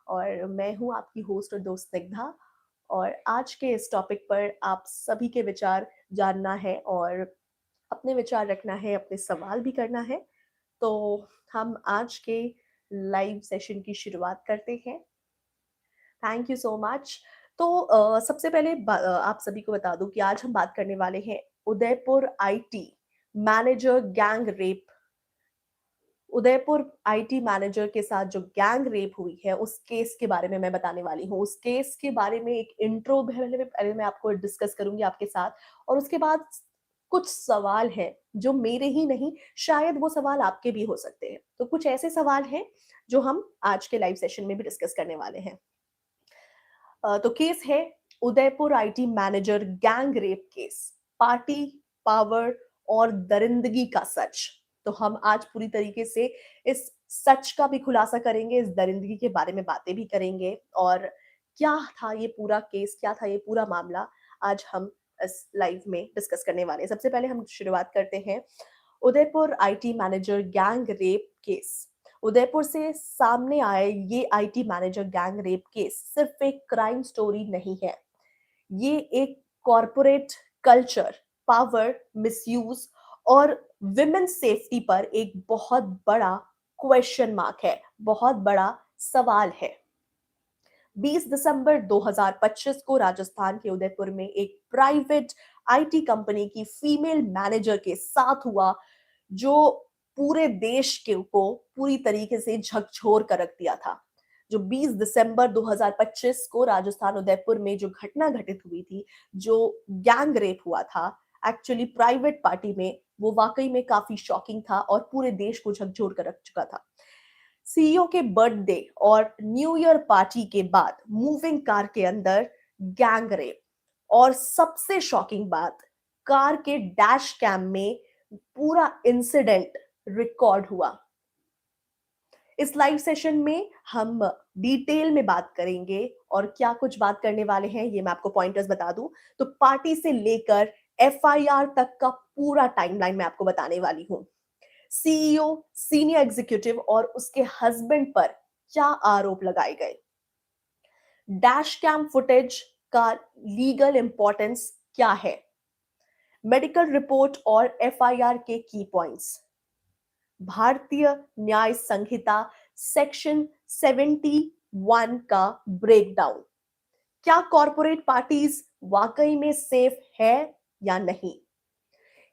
और मैं हूँ आपकी होस्ट और दोस्त स्निग्धा। और आज के इस टॉपिक पर आप सभी के विचार जानना है और अपने विचार रखना है, अपने सवाल भी करना है। तो हम आज के लाइव सेशन की शुरुआत करते हैं। Thank you so much. तो सबसे पहले आप सभी को बता दूं कि आज हम बात करने वाले हैं Udaipur IT manager gang rape. Udaipur IT manager के साथ जो गैंग रेप हुई है उस केस के बारे में मैं बताने वाली हूँ। उस केस के बारे में एक इंट्रो पहले पहले मैं आपको डिस्कस करूंगी आपके साथ, और उसके बाद कुछ सवाल हैं जो मेरे ही नहीं, शायद वो सवाल आपके भी हो सकते हैं। तो कुछ ऐसे सवाल हैं जो हम आज के लाइव सेशन में भी डिस्कस करने वाले हैं। तो केस है Udaipur IT manager gang rape case, party, power और दरिंदगी का सच। तो हम आज पूरी तरीके से इस सच का भी खुलासा करेंगे, इस दरिंदगी के बारे में बातें भी करेंगे, और क्या था ये पूरा केस, क्या था ये पूरा मामला, आज हम इस लाइव में डिस्कस करने वाले हैं। सबसे पहले हम शुरुआत करते हैं Udaipur IT manager gang rape case. Udaipur से सामने आए ये IT manager gang rape case सिर्फ एक क्राइम स्टोरी नहीं है, ये एक कॉरपोरेट कल्चर, पावर मिसयूज और विमेन सेफ्टी पर एक बहुत बड़ा क्वेश्चन मार्क है, बहुत बड़ा सवाल है। 20 दिसंबर 2025 को राजस्थान के उदयपुर में एक प्राइवेट आईटी कंपनी की फीमेल मैनेजर के साथ हुआ जो पूरे देश के को पूरी तरीके से झकझोर कर रख दिया था। जो 20 दिसंबर 2025 को राजस्थान उदयपुर में जो घटना घटित हुई थी, जो गैंग रेप हुआ था एक्चुअली प्राइवेट पार्टी में, वो वाकई में काफी शॉकिंग था और पूरे देश को झकझोर कर रख चुका था। सीईओ के बर्थडे और न्यू ईयर पार्टी के बाद मूविंग कार के अंदर गैंग रेप, और सबसे शॉकिंग बात, कार के डैश कैम में पूरा इंसिडेंट रिकॉर्ड हुआ। इस लाइव सेशन में हम डिटेल में बात करेंगे, और क्या कुछ बात करने वाले हैं ये मैं आपको पॉइंटर्स बता दूं। तो पार्टी से लेकर एफआईआर तक का पूरा टाइमलाइन मैं आपको बताने वाली हूं। सीईओ, सीनियर एग्जीक्यूटिव और उसके हस्बैंड पर क्या आरोप लगाए गए, डैश कैम फुटेज का लीगल इंपॉर्टेंस क्या है, मेडिकल रिपोर्ट और एफआईआर के की पॉइंट्स, भारतीय न्याय संहिता सेक्शन 71 का ब्रेकडाउन, क्या कॉरपोरेट पार्टीज वाकई में सेफ है या नहीं,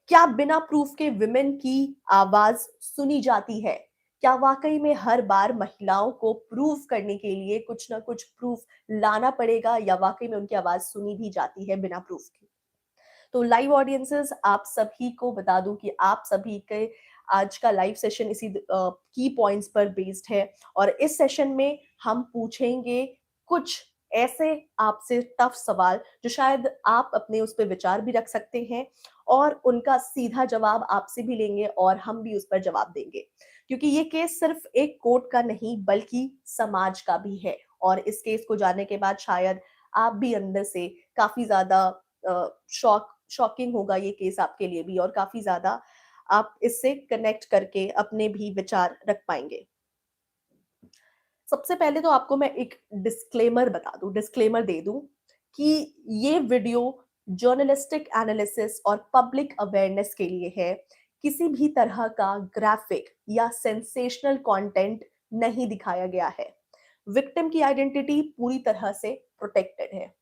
क्या बिना प्रूफ के विमेन की आवाज सुनी जाती है, क्या वाकई में हर बार महिलाओं को प्रूफ करने के लिए कुछ ना कुछ प्रूफ लाना पड़ेगा, या वाकई में उनकी आवाज सुनी भी जाती है बिना प्रूफ के। तो लाइव ऑडियंसेस, आप सभी को बता दूं कि आप सभी के आज का लाइव सेशन इसी की पॉइंट्स पर बेस्ड है, और इस सेशन में हम पूछेंगे कुछ ऐसे आपसे टफ सवाल जो शायद आप अपने उस पर विचार भी रख सकते हैं, और उनका सीधा जवाब आपसे भी लेंगे और हम भी उस पर जवाब देंगे, क्योंकि ये केस सिर्फ एक कोर्ट का नहीं बल्कि समाज का भी है। और इस केस को जानने के बाद शायद आप भी अंदर से काफी ज्यादा शॉकिंग होगा ये केस आपके लिए भी, और काफी ज्यादा आप इससे कनेक्ट करके अपने भी विचार रख पाएंगे। सबसे पहले तो आपको मैं एक डिस्क्लेमर बता दूं, डिस्क्लेमर दे दूं कि ये वीडियो जर्नलिस्टिक एनालिसिस और पब्लिक अवेयरनेस के लिए है। किसी भी तरह का ग्राफिक या सेंसेशनल कंटेंट नहीं दिखाया गया है। विक्टिम की आइडेंटिटी पूरी तरह से प्रोटेक्टेड है।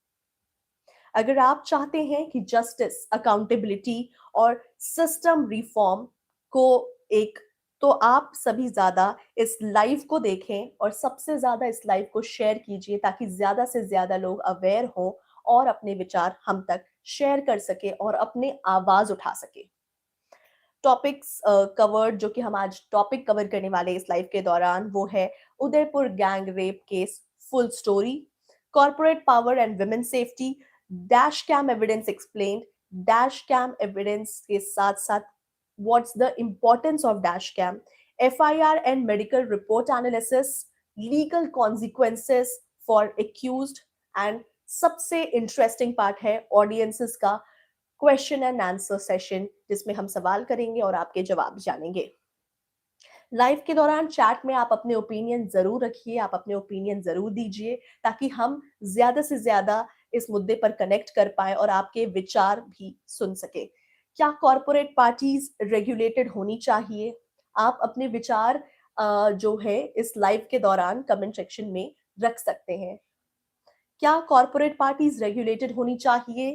अगर आप चाहते हैं कि जस्टिस, अकाउंटेबिलिटी और सिस्टम रिफॉर्म को एक, तो आप सभी ज्यादा इस लाइव को देखें और सबसे ज्यादा इस लाइव को शेयर कीजिए, ताकि ज्यादा से ज्यादा लोग अवेयर हों और अपने विचार हम तक शेयर कर सके और अपने आवाज उठा सके। टॉपिक्स कवर्ड, जो कि हम आज टॉपिक कवर करने वाले इस लाइव के दौरान, वो है Udaipur gang rape case full story, corporate power and women safety, dash cam evidence explained, dash cam evidence के साथ साथ what's the importance of dash cam, FIR and medical report analysis, legal consequences for accused, and सबसे interesting part है audiences का question and answer session, जिसमें हम सवाल करेंगे और आपके जवाब जानेंगे। लाइव के दौरान चैट में आप अपने ओपिनियन ज़रूर रखिए, आप अपने ओपिनियन ज़रूर दीजिए, ताकि हम ज़्यादा से ज़्यादा इस मुद्दे पर कनेक्ट कर पाएँ और आपके विचार भी सुन सकें। क्या कॉर्पोरेट पार्टीज़ रेगुलेटेड होनी चाहिए? आप अपने विचार जो है इस लाइव के दौरान कमेंट सेक्शन में रख सकते हैं। क्या कॉर्पोरेट पार्टीज रेगुलेटेड होनी चाहिए?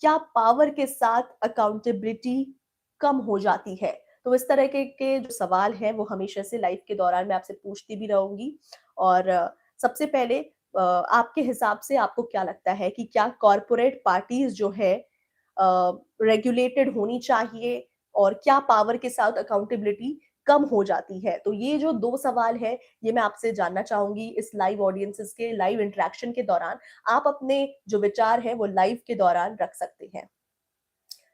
क्या पावर के साथ अकाउंटेबिलिटी कम हो जाती है? तो इस तरह के जो सवाल हैं वो हमेशा से लाइफ के दौरान मैं आपसे पूछती भी रहूँगी। और सबसे पहले आपके हिसाब से आपको क्या लगता है कि क्या कॉर्पोरेट पार्टीज जो है रेगुलेटेड होनी चाहिए और क्या पावर के साथ अकाउंटेबिलिटी कम हो जाती है? तो ये जो 2 सवाल हैं, ये मैं आपसे जानना चाहूँगी इस लाइव ऑडियंसेस के लाइव इंटरैक्शन के दौरान। आप अपने जो विचार हैं, वो लाइव के दौरान रख सकते हैं।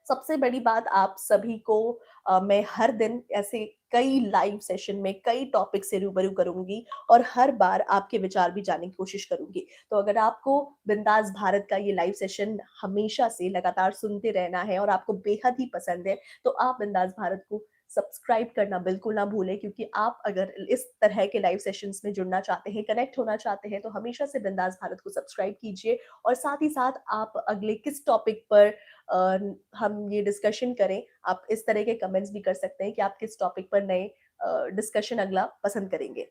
सबसे बड़ी बात आप सभी को मैं हर दिन ऐसे कई लाइव सेशन में कई टॉपिक से रूबरू करूँगी और हर बार आपके विचार भी जानने की कोशिश करूँगी। तो अगर आपको बिंदास भारत का ये लाइव सेशन हमेशा से लगातार सुनते रहना है और आपको बेहद ही पसंद है, तो आप बिंदास भारत को सब्सक्राइब करना बिल्कुल ना भूलें, क्योंकि आप अगर इस तरह के लाइव सेशंस में जुड़ना चाहते हैं, कनेक्ट होना चाहते हैं, तो हमेशा से बिंदास भारत को सब्सक्राइब कीजिए और साथ ही साथ आप अगले किस टॉपिक पर अ, हम ये डिस्कशन करें, आप इस तरह के कमेंट्स भी कर सकते हैं कि आप किस टॉपिक पर नए डिस्कशन अगला पसंद करेंगे।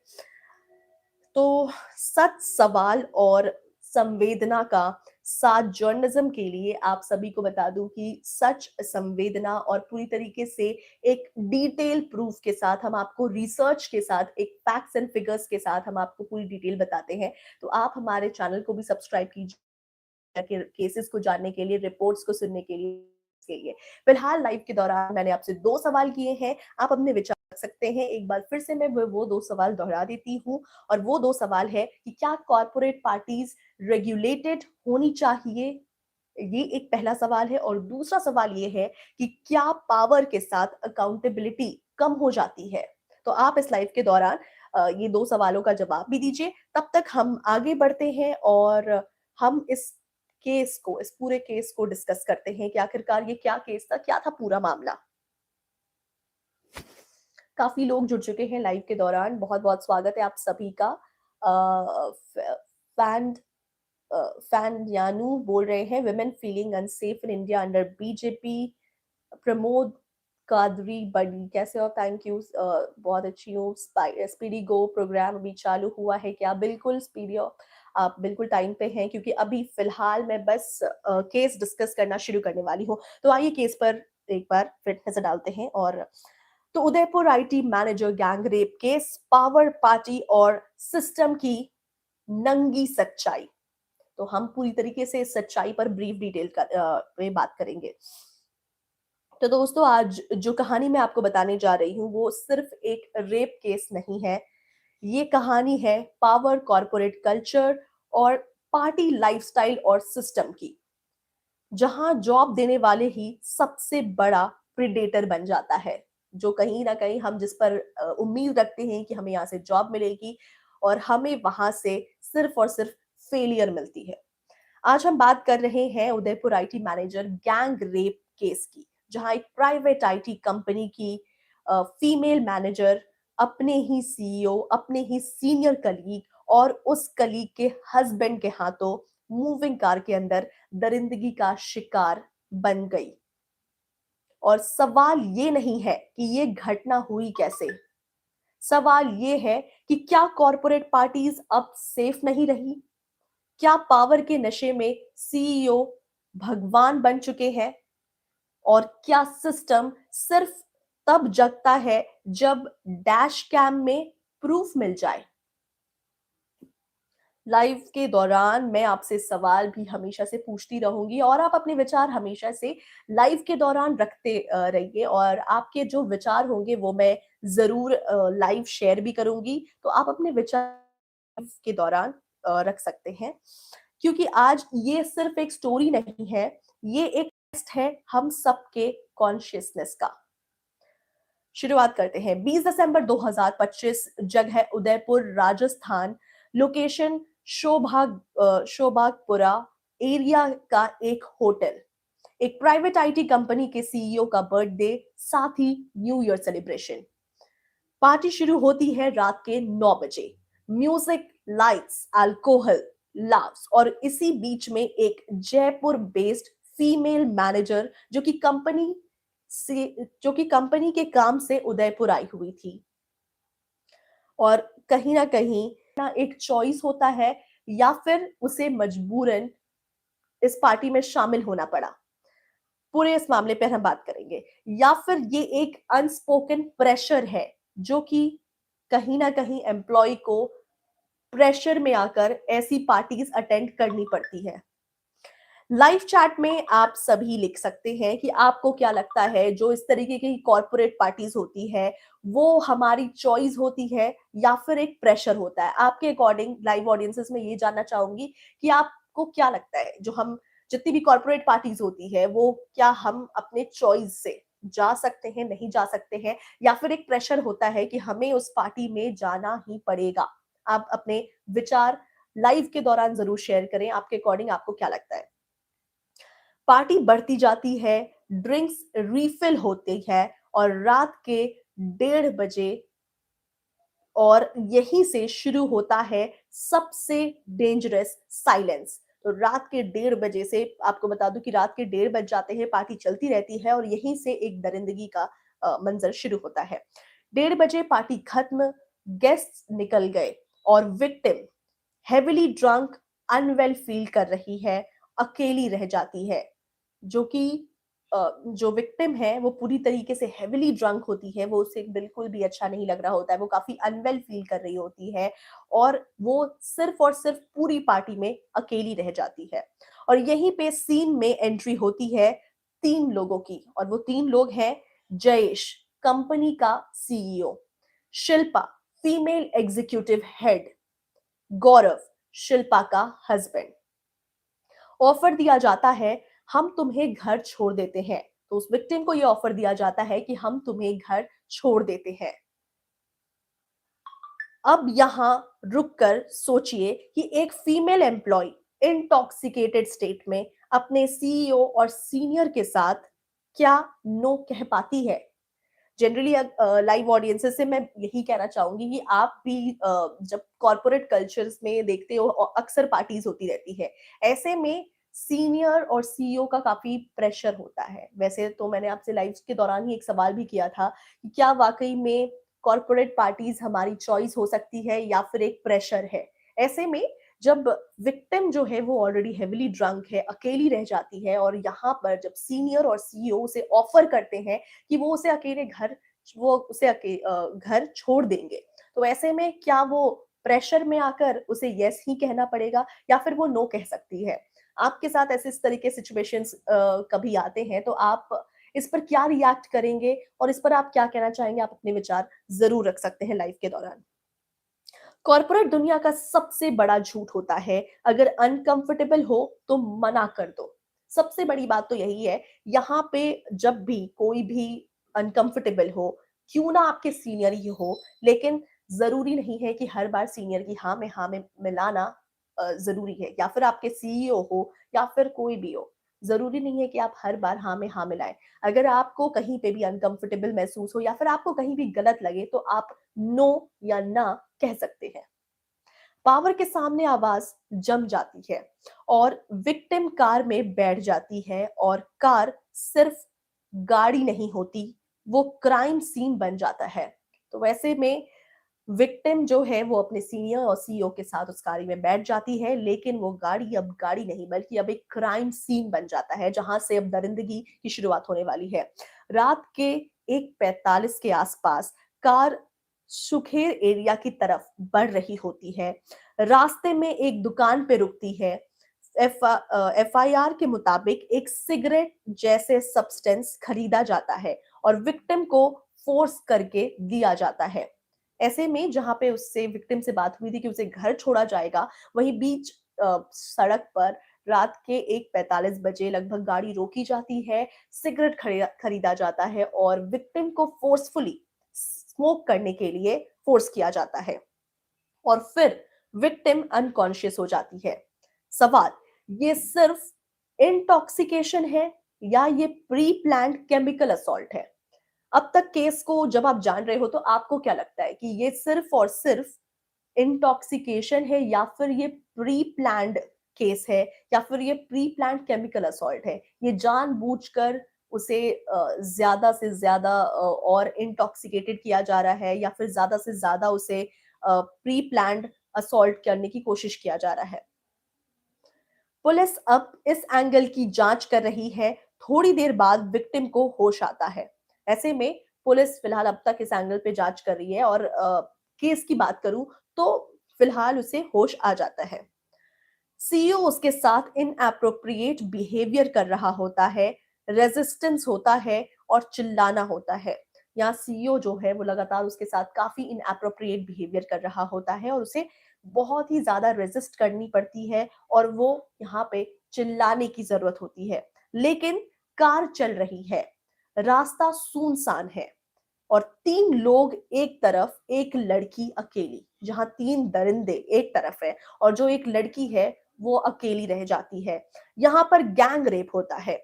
तो सच, सवाल और संवेदना का साथ जर्नलिज्म के लिए आप सभी को बता दूं कि सच, संवेदना और पूरी तरीके से एक डिटेल प्रूफ के साथ हम आपको रिसर्च के साथ एक फैक्ट्स एंड फिगर्स के साथ हम आपको पूरी डिटेल बताते हैं। तो आप हमारे चैनल को भी सब्सक्राइब कीजिए के केसेस को जानने के लिए, रिपोर्ट्स को सुनने के लिए। फिलहाल लाइव के दौरान मैंने आपसे 2 सवाल किए हैं, आप अपने विचार रख सकते हैं। एक बार फिर से मैं वो 2 सवाल दोहरा देती हूँ और वो 2 सवाल है कि क्या कॉर्पोरेट पार्टीज़ रेगुलेटेड होनी चाहिए? ये एक पहला सवाल है और दूसरा सवाल ये है कि क्या पावर के साथ अकाउंटेबिलिटी कम हो जाती है? तो आप इस लाइव के दौरान ये 2 सवालों का जवाब भी दीजिए। तब तक हम आगे बढ़ते हैं और हम इस पूरे केस को डिस्कस करते हैं कि आखिरकार ये क्या केस था, क्या था पूरा मामला। काफ़ी लोग जुड़ चुके हैं लाइव के दौरान, बहुत-बहुत स्वागत है आप सभी का। अ, फ फैन फैन यानू बोल रहे हैं, "women feeling unsafe in India under BJP." Pramod Qadri बड़ी, कैसे हो? Thank you. बहुत अच्छी हूँ। स्पीडी गो प्रोग्राम अभी चालू हुआ है क्या? बिल्कुल स्पीडी, आप बिल्कुल टाइम पे हैं, क्योंकि अभी फ़िलहाल मैं बस केस डिस्कस करना शुरू करने वाली हूँ। तो आइए केस पर एक बार फिर नज़र डालते हैं। और तो Udaipur IT manager gang rape case, power party और सिस्टम की नंगी सच्चाई। तो हम पूरी तरीके से इस सच्चाई पर ब्रीफ डिटेल में बात करेंगे। तो दोस्तों, आज जो कहानी मैं आपको बताने जा रही हूँ वो सिर्फ एक रेप केस नहीं है। ये कहानी है पावर, कॉर्पोरेट कल्चर और पार्टी लाइफस्टाइल और सिस्टम की, जहां जॉब देने वाले ही सबसे बड़ा प्रेडेटर बन जाता है। जो कहीं ना कहीं हम जिस पर उम्मीद रखते हैं कि हमें यहाँ से जॉब मिलेगी और हमें वहां से सिर्फ और सिर्फ फेलियर मिलती है। आज हम बात कर रहे हैं Udaipur IT manager gang rape case की, जहां एक प्राइवेट आईटी कंपनी की फीमेल मैनेजर अपने ही सीईओ, अपने ही सीनियर कलीग और उस कलीग के हस्बैंड के हाथों मूविंग कार के अंदर दरिंदगी का शिकार बन गई। और सवाल ये नहीं है कि ये घटना हुई कैसे, सवाल ये है कि क्या कॉर्पोरेट पार्टीज अब सेफ नहीं रही? क्या पावर के नशे में सीईओ भगवान बन चुके हैं? और क्या सिस्टम सिर्फ तब जगता है जब डैश कैम में प्रूफ मिल जाए? लाइव के दौरान मैं आपसे सवाल भी हमेशा से पूछती रहूंगी और आप अपने विचार हमेशा से लाइव के दौरान रखते रहिए और आपके जो विचार होंगे वो मैं ज़रूर लाइव शेयर भी करूंगी। तो आप अपने विचार के दौरान रख सकते हैं, क्योंकि आज ये सिर्फ एक स्टोरी नहीं है, ये एक टेस्ट है हम सबके कॉन्शियसनेस का। शुरुआत करते हैं। 20 दिसंबर 2025, जगह उदयपुर, राजस्थान, लोकेशन शोभागपुरा एरिया का एक होटल। एक प्राइवेट आईटी कंपनी के सीईओ का बर्थडे, साथ ही न्यू ईयर सेलिब्रेशन। पार्टी शुरू होती है रात के 9 बजे। म्यूजिक, लाइट्स, अल्कोहल, लाफ्स और इसी बीच में एक जयपुर बेस्ड फीमेल मैनेजर जो कि कंपनी के काम से उदयपुर आई हुई थी। और कहीं न कहीं ना एक चॉइस होता है या फिर उसे मजबूरन इस पार्टी में शामिल होना पड़ा। पूरे इस मामले पर हम बात करेंगे। या फिर ये एक अनस्पोकन प्रेशर है, जो कि कहीं न कहीं एम्प्लॉयी को प्रेशर में आकर ऐसी पार्टीज़ अटेंड करनी पड़ती है। लाइव चैट में आप सभी लिख सकते हैं कि आपको क्या लगता है, जो इस तरीके की कॉर्पोरेट पार्टीज होती है, वो हमारी चॉइस होती है या फिर एक प्रेशर होता है? आपके अकॉर्डिंग लाइव ऑडियंसेस में ये जानना चाहूंगी कि आपको क्या लगता है, जो हम जितनी भी कॉर्पोरेट पार्टीज होती है, वो क्या हम अपने चॉइस से जा सकते हैं, नहीं जा सकते हैं, या फिर एक प्रेशर होता है कि हमें उस पार्टी में जाना ही पड़ेगा? आप अपने विचार लाइव के दौरान जरूर शेयर करें। आपके अकॉर्डिंग आपको क्या लगता है? पार्टी बढ़ती जाती है, ड्रिंक्स रिफिल होती है और रात के 1:30 बजे और यहीं से शुरू होता है सबसे डेंजरस साइलेंस। तो रात के 1:30 बजे से आपको बता दूं कि रात के 1:30 बज जाते हैं, पार्टी चलती रहती है और यहीं से एक दरिंदगी का मंजर शुरू होता है। 1:30 बजे पार्टी खत्म, गेस्ट्स निकल गए और victim heavily drunk, unwell feel कर रही है, अकेली रह जाती है। जो कि जो विक्टिम है वो पूरी तरीके से हेविली ड्रंक होती है, वो उसे बिल्कुल भी अच्छा नहीं लग रहा होता है, वो काफ़ी अनवेल फ़ील कर रही होती है और वो सिर्फ़ और सिर्फ़ पूरी पार्टी में अकेली रह जाती है। और यहीं पे सीन में एंट्री होती है 3 लोगों की, और वो 3 लोग हैं जयेश, कंपनी का CEO, Shilpa, female executive head, Gaurav, Shilpa का हस्बैंड। ऑफर दिया जाता है, हम तुम्हें घर छोड़ देते हैं। तो उस विक्टिम को ये ऑफर दिया जाता है कि हम तुम्हें घर छोड़ देते हैं। अब यहाँ रुक कर सोचिए कि एक फीमेल एम्प्लॉय इंटॉक्सिकेटेड स्टेट में अपने सीईओ और सीनियर के साथ क्या नो कह पाती है? जनरली लाइव ऑडियंसेस से मैं यही कहना चाहूंगी कि आप भी जब कॉर्पोरेट कल्चर्स में देखते हो, अक्सर पार्टीज होती रहती है, ऐसे में सीनियर और सीईओ का काफी प्रेशर होता है। वैसे तो मैंने आपसे लाइव के दौरान ही एक सवाल भी किया था कि क्या वाकई में कॉर्पोरेट पार्टीज हमारी चॉइस हो सकती है या फिर एक प्रेशर है? ऐसे में जब विक्टिम जो है वो ऑलरेडी हेविली ड्रंक है, अकेली रह जाती है, और यहाँ पर जब सीनियर और सीईओ उसे ऑफर करते हैं कि वो उसे घर छोड़ देंगे। तो ऐसे में क्या वो प्रेशर में आकर उसे यस ही कहना पड़ेगा या फिर वो नो कह सकती है? आपके साथ ऐसे इस तरह के सिचुएशंस कभी आते हैं तो आप इस पर क्या रिएक्ट करेंगे और इस पर आप क्या कहना चाहेंगे? आप अपने विचार ज़रूर रख सकते हैं लाइव के दौरान। कॉर्पोरेट दुनिया का सबसे बड़ा झूठ होता है, अगर अनकंफर्टेबल हो तो मना कर दो। सबसे बड़ी बात तो यही है। यहाँ पे जब भी कोई भी अनकंफर्टेबल हो, क्यों ना आपके सीनियर ही हो, लेकिन ज़रूरी नहीं है कि हर बार सीनियर की हाँ में मिलाना ज़रूरी है, या फिर आपके सीईओ हो या फिर कोई भी हो। ज़रूरी नहीं है कि आप हर बार हाँ में हाँ मिलाएँ। अगर आपको कहीं पे भी अनकंफर्टेबल महसूस हो या फिर आपको कहीं भी गलत लगे, तो आप नो या ना कह सकते हैं। पावर के सामने आवाज जम जाती है और विक्टिम कार में बैठ जाती है, और कार सिर्फ गाड़ी नहीं होती, वो क्राइम सीन बन जाता है। तो वैसे में विक्टिम जो है वो अपने सीनियर और सीईओ के साथ उस गाड़ी में बैठ जाती है, लेकिन वो गाड़ी अब गाड़ी नहीं बल्कि अब एक क्राइम सीन बन जाता है, जहां से अब दरिंदगी की शुरुआत होने वाली है। रात के 1:45 के आसपास कार सुखेर एरिया की तरफ बढ़ रही होती है। रास्ते में एक दुकान पे रुकती है। एफआईआर के मुताबिक एक सिगरेट जैसे सब्सटेंस खरीदा जाता है और विक्टिम को फोर्स करके दिया जाता है। ऐसे में जहाँ पे उससे विक्टिम से बात हुई थी कि उसे घर छोड़ा जाएगा, वहीं बीच सड़क पर रात के 1:45 बजे लगभग गाड़ी रोकी जाती है, सिगरेट खरीदा जाता है और विक्टिम को फोर्सफुली स्मोक करने के लिए फोर्स किया जाता है और फिर विक्टिम अनकॉन्शियस हो जाती है। सवाल, ये सिर्फ इंटॉक्सिकेशन है या ये प्री प्लान्ड केमिकल असॉल्ट है? अब तक केस को जब आप जान रहे हो तो आपको क्या लगता है कि ये सिर्फ और सिर्फ इंटॉक्सिकेशन है या फिर ये प्री प्लान्ड केस है या फिर ये प्री प्लान्ड केमिकल असॉल्ट है? ये जानबूझकर उसे ज़्यादा से ज़्यादा और इंटॉक्सिकेटेड किया जा रहा है या फिर ज़्यादा से ज़्यादा उसे प्री प्लान्ड असॉल्ट करने की कोशिश किया जा रहा है? पुलिस अब इस एंगल की जांच कर रही है। थोड़ी देर बाद विक्टिम को होश आता है। ऐसे में पुलिस फिलहाल अब तक इस एंगल पे जांच कर रही है और केस की बात करूं तो फिलहाल उसे होश आ जाता है। सीईओ उसके साथ इनएप्रोप्रिएट बिहेवियर कर रहा होता है, रेजिस्टेंस होता है और चिल्लाना होता है। यहाँ सीईओ जो है वो लगातार उसके साथ काफ़ी इनएप्रोप्रिएट बिहेवियर कर रहा होता है और उसे बहुत ही ज़्यादा रेजिस्ट करनी पड़ती है और वो यहाँ पे चिल्लाने की ज़रूरत होती है। लेकिन कार चल रही है, रास्ता सुनसान है और 3 लोग एक तरफ, एक लड़की अकेली। जहाँ 3 दरिंदे एक तरफ है और जो एक लड़की है, वो अकेली रह जाती है। यहाँ पर गैंग रेप होता है।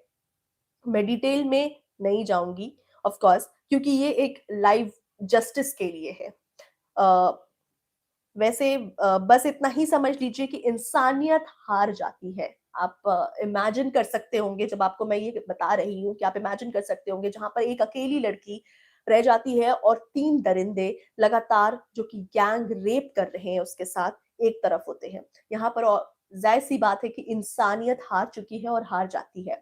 मैं डिटेल में नहीं जाऊँगी ऑफ कोर्स क्योंकि ये एक लाइव जस्टिस के लिए है। अ, वैसे बस इतना ही समझ लीजिए कि इंसानियत हार जाती है। आप इमेजिन कर सकते होंगे जब आपको मैं ये बता रही हूँ कि आप इमेजिन कर सकते होंगे जहाँ पर एक अकेली लड़की रह जाती है और 3 दरिंदे लगातार जो कि गैंग रेप कर रहे हैं उसके साथ एक तरफ होते हैं। यहाँ पर ज़ाहिर-सी बात है कि इंसानियत हार चुकी है और हार जाती है।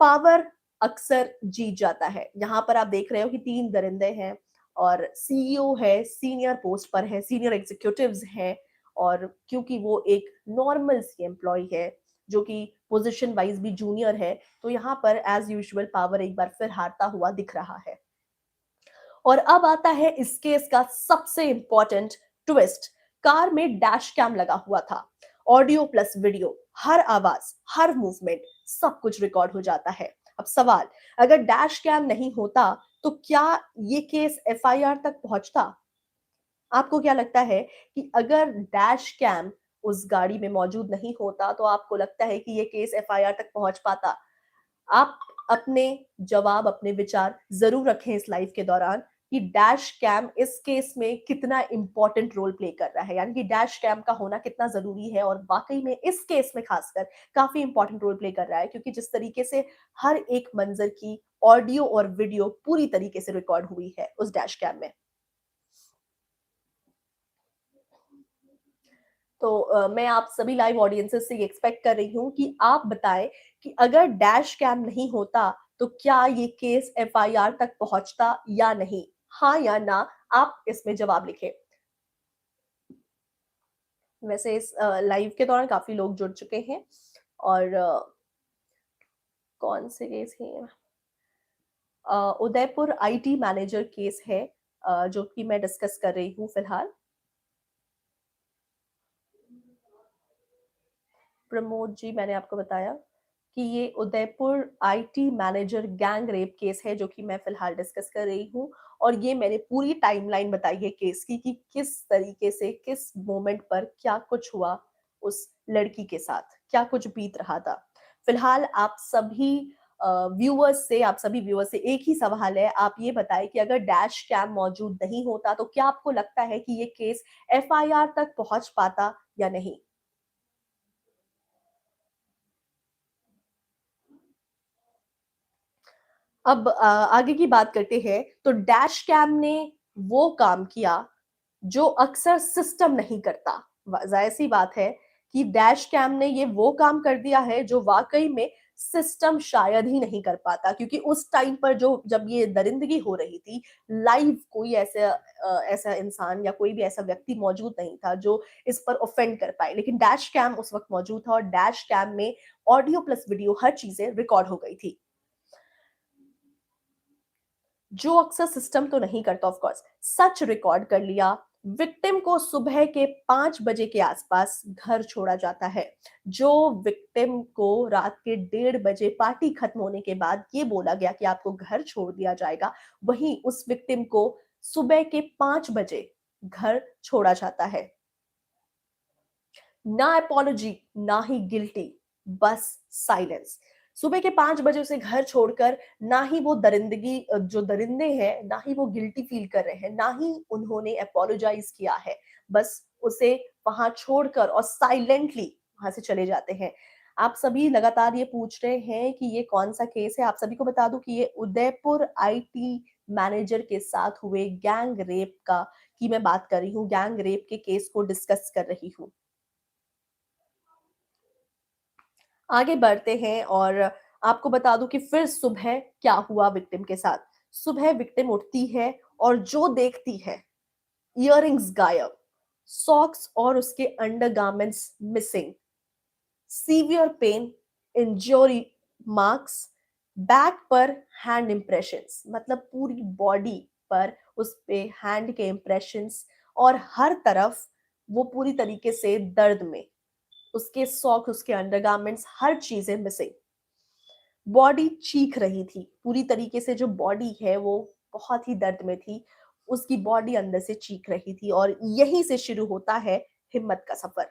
पावर अक्सर जीत जाता है। यहाँ पर आप देख रहे हो कि 3 दरिंदे हैं और सीईओ है, सीनियर पोस्ट पर है, सीनियर एग्ज़ीक्यूटिव्स हैं और क्योंकि वो एक नॉर्मल सी एम्प्लॉयी है, जो कि पोज़ीशन वाइज़ भी जूनियर है, तो यहाँ पर एज़ यूजुअल पावर एक बार फिर हारता हुआ दिख रहा है। और अब आता है इस केस का सबसे इम्पोर्टेंट ट्विस्ट। कार में डैश कैम लगा हुआ था। ऑडियो प्लस वीडियो, हर आवाज, हर मूवमेंट, सब कुछ रिकॉर्ड हो जाता है। अब सवाल, अगर डैश कैम नहीं होता तो क्या ये केस एफआईआर तक पहुंचता? आपको क्या लगता है कि अगर डैश कैम उस गाड़ी में मौजूद नहीं होता तो आपको लगता है कि ये केस एफआईआर तक पहुंच पाता? आप अपने जवाब, अपने विचार ज़रूर रखें इस लाइव के दौरान कि डैश कैम इस केस में कितना इम्पोर्टेंट रोल प्ले कर रहा है, यानी कि डैश कैम का होना कितना ज़रूरी है और वाक़ई में इस केस में ख़ासकर काफ़ी इम्पोर्टेंट रोल प्ले कर रहा है क्योंकि जिस तरीके से हर एक मंज़र की ऑडियो और वीडियो पूरी तरीके से रिकॉर्ड हुई है उस डैश कैम में। तो मैं आप सभी लाइव ऑडियंसेस से ये एक्सपेक्ट कर रही हूँ कि आप बताएँ कि अगर डैश कैम नहीं होता, तो क्या ये केस एफआईआर तक पहुँचता या नहीं? हाँ या ना, आप इसमें जवाब लिखें। वैसे इस लाइव के दौरान काफ़ी लोग जुड़ चुके हैं और कौन से केस हैं? उदयपुर आईटी मैनेजर केस है जो कि मैं डिस्कस कर रही हूँ फिलहाल। प्रमोद जी, मैंने आपको बताया कि ये Udaipur IT manager gang rape case है जो कि मैं फिलहाल डिस्कस कर रही हूँ और ये मैंने पूरी टाइमलाइन बताई है केस की कि किस तरीके से, किस मोमेंट पर क्या कुछ हुआ उस लड़की के साथ, क्या कुछ बीत रहा था। फिलहाल आप सभी व्यूअर्स से एक ही सवाल है, आप ये बताएँ कि अगर डैश कैम मौजूद नहीं होता, तो क्या आपको लगता है कि ये केस एफआईआर तक पहुँच पाता या नहीं? अब आगे की बात करते हैं, तो डैश कैम ने वो काम किया, जो अक्सर सिस्टम नहीं करता। ज़ाहिर-सी बात है कि डैश कैम ने ये वो काम कर दिया है, जो वाक़ई में सिस्टम शायद ही नहीं कर पाता क्योंकि उस टाइम पर जो जब ये दरिंदगी हो रही थी, लाइव कोई ऐसा इंसान या कोई भी ऐसा व्यक्ति मौजूद नहीं था, जो इस पर ऑफेंड कर पाए। लेकिन डैश कैम उस वक़्त मौजूद था और डैश कैम में ऑडियो प्लस वीडियो हर चीज़ें रिकॉर्ड हो गई थी। जो अक्सर सिस्टम तो नहीं करता ऑफ कोर्स, सच रिकॉर्ड कर लिया। विक्टिम को सुबह के 5 बजे के आसपास घर छोड़ा जाता है। जो विक्टिम को रात के 1:30 बजे पार्टी खत्म होने के बाद ये बोला गया कि आपको घर छोड़ दिया जाएगा, वहीं उस विक्टिम को सुबह के 5 बजे घर छोड़ा जाता है। ना अपॉलॉजी, ना ही गिल्टी, बस साइलेंस। सुबह के 5 बजे उसे घर छोड़कर ना ही वो दरिंदगी जो दरिंदे हैं, ना ही वो गिल्टी फ़ील कर रहे हैं, ना ही उन्होंने एपोलोजाइज़ किया है। बस उसे वहाँ छोड़कर और साइलेंटली वहाँ से चले जाते हैं। आप सभी लगातार ये पूछ रहे हैं कि ये कौन-सा केस है? आप सभी को बता दूँ कि ये उदयपुर आईटी मैनेजर के साथ हुए गैंग रेप का की मैं बात कर रही हूँ, गैंग रेप के केस को डिस्कस कर रही हूँ। आगे बढ़ते हैं और आपको बता दूँ कि फिर सुबह क्या हुआ विक्टिम के साथ। सुबह विक्टिम उठती है और जो देखती है, इयररिंग्स गायब, सॉक्स और उसके undergarments missing, severe pain, injury marks, back पर हैंड इंप्रेशंस मतलब पूरी बॉडी पर उस पे हैंड के इंप्रेशंस और हर तरफ वो पूरी तरीके से दर्द में, उसके सॉक्स, उसके अंडरगारमेंट्स हर चीज़ें मिसिंग। बॉडी चीख रही थी, पूरी तरीके से जो बॉडी है वो बहुत ही दर्द में थी, उसकी बॉडी अंदर से चीख रही थी और यहीं से शुरू होता है हिम्मत का सफ़र।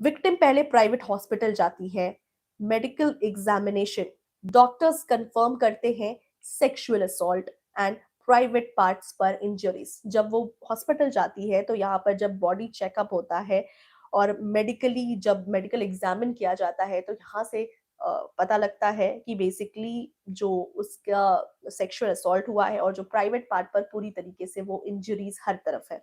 विक्टिम पहले प्राइवेट हॉस्पिटल जाती है, मेडिकल एग्जामिनेशन, डॉक्टर्स कंफर्म करते हैं sexual assault and private parts पर इंजरीज। जब वो हॉस्पिटल जाती है तो यहाँ पर जब बॉडी चेकअप होता है और मेडिकली जब मेडिकल एग्जामिन किया जाता है तो यहाँ से पता लगता है कि बेसिकली जो उसका सेक्सुअल असॉल्ट हुआ है और जो प्राइवेट पार्ट पर पूरी तरीके से वो इंजरीज हर तरफ है।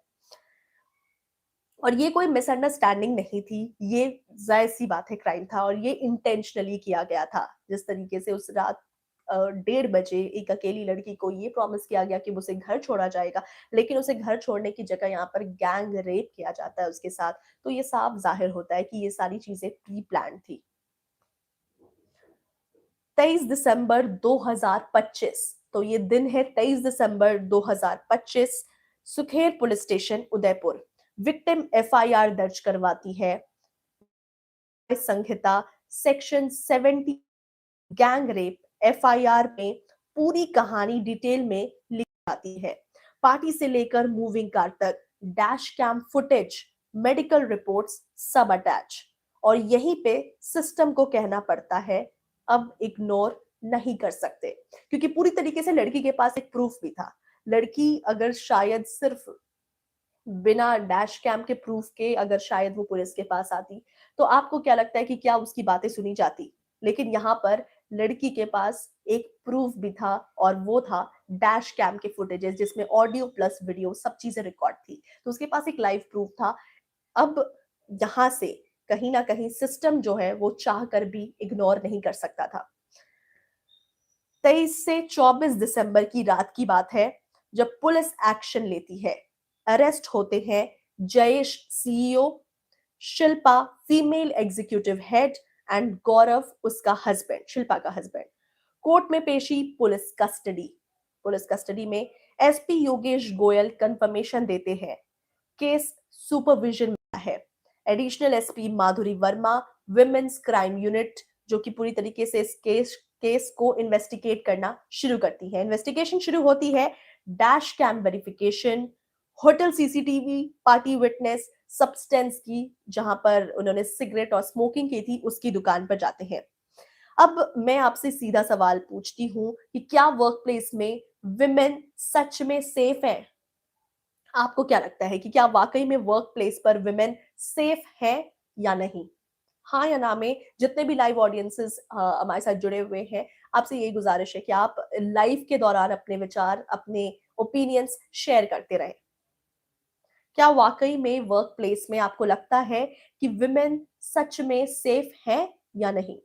और ये कोई मिसअंडरस्टैंडिंग नहीं थी, ये ज़ाहिर-सी बात है क्राइम था और ये इंटेंशनली किया गया था। जिस तरीके से उस रात 1:30 बजे एक अकेली लड़की को ये प्रॉमिस किया गया कि उसे घर छोड़ा जाएगा, लेकिन उसे घर छोड़ने की जगह यहाँ पर गैंग रेप किया जाता है उसके साथ, तो ये साफ ज़ाहिर होता है कि ये सारी चीज़ें प्री प्लान्ड थी। 23 दिसंबर 2025 तो ये दिन है 23 दिसंबर 2025 Sukher police station Udaipur. Victim FIR दर्ज करवाती है संहिता सेक्शन 70 गैंग रेप। एफआईआर में पूरी कहानी डिटेल में लिखी जाती है, पार्टी से लेकर मूविंग कार तक, dash cam footage, medical reports सब अटैच। और यहीं पे सिस्टम को कहना पड़ता है अब इग्नोर नहीं कर सकते, क्योंकि पूरी तरीके से लड़की के पास एक प्रूफ भी था। लड़की अगर शायद सिर्फ बिना डैश कैम के प्रूफ के अगर शायद वो पुलिस के पास आती, तो आपको क्या लगता है कि क्या उसकी बातें सुनी जाती? लेकिन यहाँ पर लड़की के पास एक प्रूफ भी था और वो था डैश कैम के फुटेजेस जिसमें ऑडियो प्लस वीडियो सब चीज़ें रिकॉर्ड थी। तो उसके पास एक लाइव प्रूफ था। अब यहाँ से कहीं न कहीं सिस्टम जो है वो चाह कर भी इग्नोर नहीं कर सकता था। 23 से 24 दिसंबर की रात की बात है, जब पुलिस एक्शन लेती है। अरेस्ट होते हैं Jayesh CEO, Shilpa female executive head and Gaurav उसका हस्बैंड, शिल्पा का हस्बैंड। कोर्ट में पेशी पुलिस कस्टडी। पुलिस कस्टडी में एसपी योगेश गोयल कंफर्मेशन देते हैं, केस सुपरविजन में है। Additional SP Madhuri Verma, women's crime unit, जो कि पूरी तरीके से इस केस को इन्वेस्टिगेट करना शुरू करती है। इन्वेस्टिगेशन शुरू होती है dash cam verification, hotel CCTV, party witness, substance की, जहां पर उन्होंने सिगरेट और स्मोकिंग की थी उसकी दुकान पर जाते हैं। अब मैं आपसे सीधा सवाल पूछती हूँ कि क्या वर्क प्लेस में विमेन सच में सेफ है? आपको क्या लगता है कि क्या वाकई में वर्क प्लेस पर विमेन सेफ है या नहीं? हाँ या ना में जितने भी लाइव ऑडियंसेस हमारे साथ जुड़े हुए हैं, आपसे यही गुजारिश है कि आप लाइव के दौरान अपने विचार, अपने ओपिनियंस शेयर करते रहें। क्या वाकई में वर्क प्लेस में आपको लगता है कि विमेन सच में सेफ है या नहीं?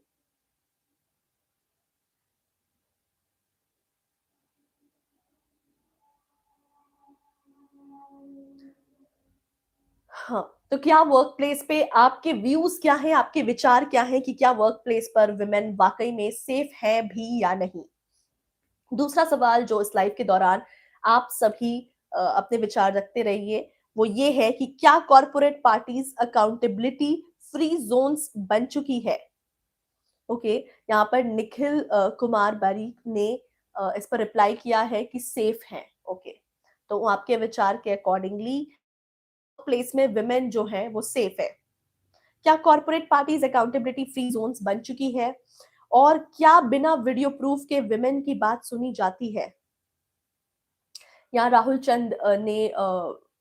हाँ, तो क्या वर्क प्लेस पे आपके व्यूज क्या हैं, आपके विचार क्या हैं कि क्या वर्क प्लेस पर विमेन वाकई में सेफ है भी या नहीं? दूसरा सवाल जो इस लाइव के दौरान आप सभी अपने विचार रखते रहिए, वो ये है कि क्या corporate parties accountability free zones बन चुकी है? ओके, यहाँ पर निखिल कुमार बारीक ने इस पर रिप्लाई किया है कि सेफ हैं। ओके, तो आपके विचार के अकॉर्डिंगली प्लेस में विमेन जो है वो सेफ है। क्या corporate parties accountability free zones बन चुकी है? और क्या बिना वीडियो प्रूफ के विमेन की बात सुनी जाती है? यहाँ राहुल चंद ने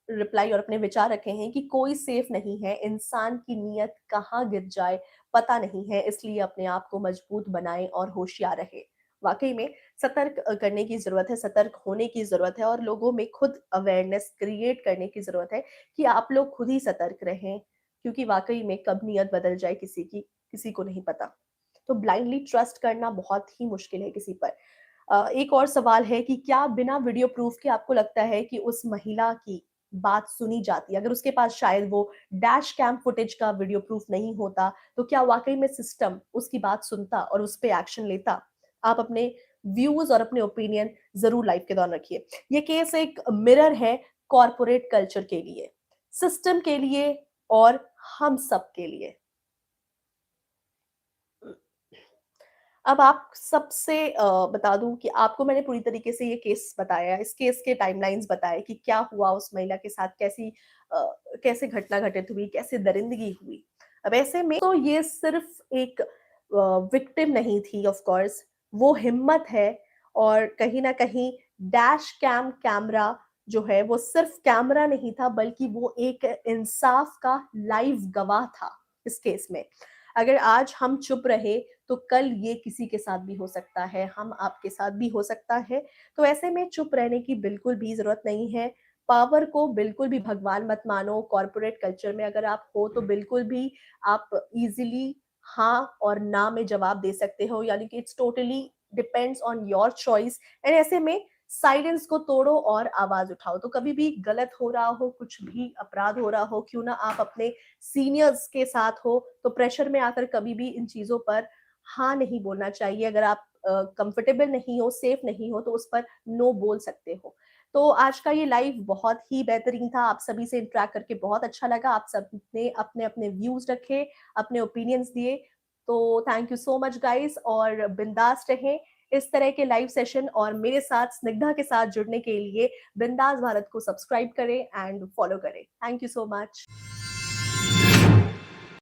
रिप्लाई और अपने विचार रखे हैं कि कोई सेफ नहीं है, इंसान की नीयत कहाँ गिर जाए पता नहीं है, इसलिए अपने आप को मजबूत बनाएं और होशियार रहे। वाकई में सतर्क करने की जरूरत है, सतर्क होने की जरूरत है और लोगों में खुद अवेयरनेस क्रिएट करने की जरूरत है कि आप लोग खुद ही सतर्क रहें, क्योंकि वाकई में कब नीयत बदल जाए किसी की, किसी को नहीं पता। तो ब्लाइंडली ट्रस्ट करना बहुत ही मुश्किल है किसी पर। एक और सवाल है कि क्या बिना वीडियो प्रूफ के आपको लगता है कि उस महिला की बात सुनी जाती है? अगर उसके पास शायद वो डैश कैम फुटेज का वीडियो प्रूफ नहीं होता, तो क्या वाक़ई में सिस्टम उसकी बात सुनता और उस पे एक्शन लेता? आप अपने व्यूज़ और अपने ओपिनियन ज़रूर लाइव के दौरान रखिए। ये केस एक मिरर है कॉर्पोरेट कल्चर के लिए, सिस्टम के लिए और हम सब के लिए। अब आप सबसे बता दूँ कि आपको मैंने पूरी तरीके से ये केस बताया, इस केस के टाइमलाइन्स बताए कि क्या हुआ उस महिला के साथ, कैसे घटना घटित हुई, कैसे दरिंदगी हुई। अब ऐसे में तो ये सिर्फ़ एक विक्टिम नहीं थी ऑफ़ कोर्स, वो हिम्मत है और कहीं न कहीं डैश कैम कैमरा जो है वो सिर्फ़ कैमरा नहीं था, बल्कि वो एक इंसाफ का लाइव गवाह था इस केस में। अगर आज हम चुप रहे तो कल ये किसी के साथ भी हो सकता है, हम आपके साथ भी हो सकता है। तो ऐसे में चुप रहने की बिल्कुल भी ज़रूरत नहीं है। पावर को बिल्कुल भी भगवान मत मानो, कॉर्पोरेट कल्चर में अगर आप हो तो बिल्कुल भी आप ईज़िली हाँ और ना में जवाब दे सकते हो, यानी कि it's totally depends on your choice and ऐसे में साइलेंस को तोड़ो और आवाज़ उठाओ। तो कभी भी गलत हो रहा हो, कुछ भी अपराध हो रहा हो, क्यों ना आप अपने सीनियर्स के साथ हो, तो प्रेशर में आकर कभी भी इन चीज़ों पर हाँ नहीं बोलना चाहिए। अगर आप कंफर्टेबल नहीं हो, सेफ नहीं हो, तो उस पर नो बोल सकते हो। तो आज का ये लाइव बहुत ही बेहतरीन था। आप सभी से इंटरैक्ट करके बहुत अच्छा लगा। आप सबने अपने-अपने व्यूज़ रखे, अपने ओपिनियंस दिए। तो thank you so much guys और बिंदास रहें। इस तरह के लाइव सेशन और मेरे साथ स्निग्धा के साथ जुड़ने के लिए बिंदास भारत को सब्सक्राइब करें एंड फॉलो करें। Thank you so much.